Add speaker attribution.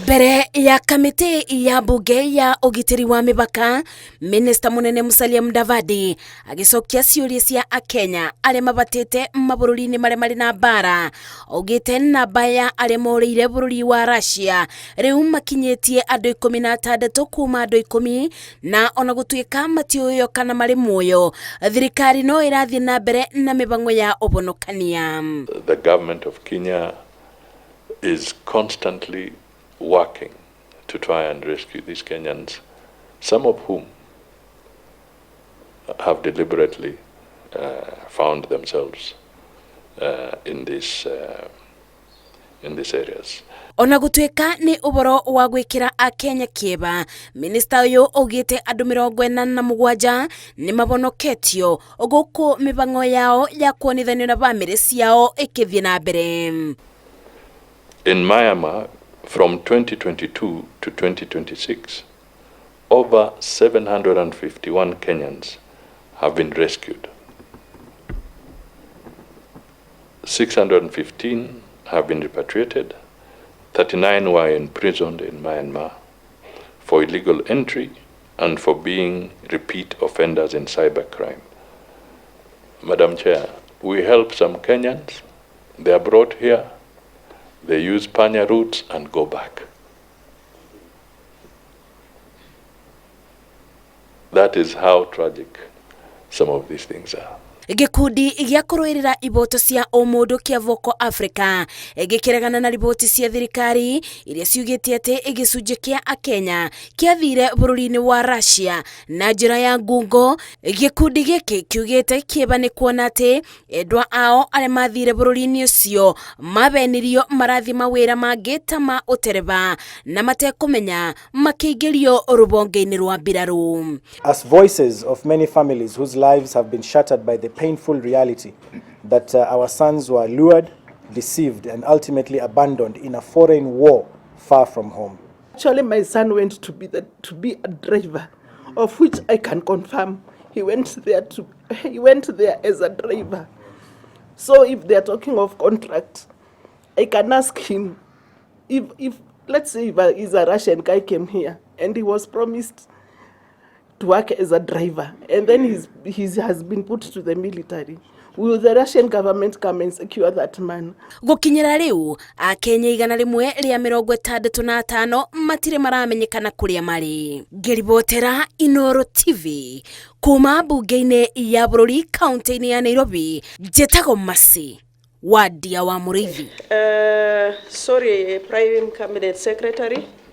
Speaker 1: Mbere ya kamiti ya bunge ya ugitiri wa mipaka, Minista munene Musalia Mudavadi agicokia ciuria cia Akenya arĩa mabatĩte mabũrũri-inĩ marĩa marĩ na mbara, augĩte namba ya arĩa morĩire bũrũri wa Russia rĩu makinyĩtie andũ 16 kuma andũ 10, na ona gũtuĩka matiũĩyo kana marĩ muoyo, thirikari no ĩrathiĩ na mbere na mĩbango ya ũhonokania.
Speaker 2: The government of Kenya is constantly working to try and rescue these Kenyans, some of whom have deliberately found themselves in these areas.
Speaker 1: Ona gũtuĩka nĩ ũboro wa gwĩkĩra Akenya kĩeba, minista ũyũ augĩte andũ 47 nĩ mabonoketio gũkũ mĩbango yao ya kuonithanio na bamĩrĩ ciao ĩkĩthiĩ na mbere.
Speaker 2: In Myanmar, from 2022 to 2026, over 751 Kenyans have been rescued. 615 have been repatriated. 39 were imprisoned in Myanmar for illegal entry and for being repeat offenders in cybercrime. Madam Chair, we help some Kenyans. They are brought here. They use panya routes and go back. That is how tragic some of these things are.
Speaker 1: Gikundi gĩa kũrũĩrĩra iboto cia ũmũndũ kĩa Voco Africa gĩkĩregana na riboti cia thirikari iria ciugĩte atĩ gĩcunjĩ kĩa Akenya kĩathire bũrũri-inĩ wa Russia na njĩra ya ngungo. Gĩkundi gĩkĩ kiugĩte kĩeba nĩ kuona atĩ endwa ao arĩa mathire bũrũri-inĩ ũcio mabenirio marathi mawĩra mangĩ ta ma ũtereba na matekũmenya makĩingĩrio rũbonge-inĩ rwa mbirarũ.
Speaker 3: As voices of many families whose lives have been shattered by the painful reality that our sons were lured, deceived, and ultimately abandoned in a foreign war far from home.
Speaker 4: Actually, my son went to be a driver, of which I can confirm he went there as a driver. So if they are talking of contract, I can ask him if let's say if he's a Russian guy came here and he was promised to work as a driver, and then he has been put to the military. Will the Russian government come and secure that man?
Speaker 1: Gũkinyĩra rĩu Akenya 165 matirĩ maramenyekana kũrĩa marĩ. Ngĩribotera Inooro TV kuuma bunge-inĩ ya bũrũri kaunti-inĩ ya Nairobi, njĩtagwo Masi wa morĩte.
Speaker 5: Sorry, Prime Cabinet Secretary.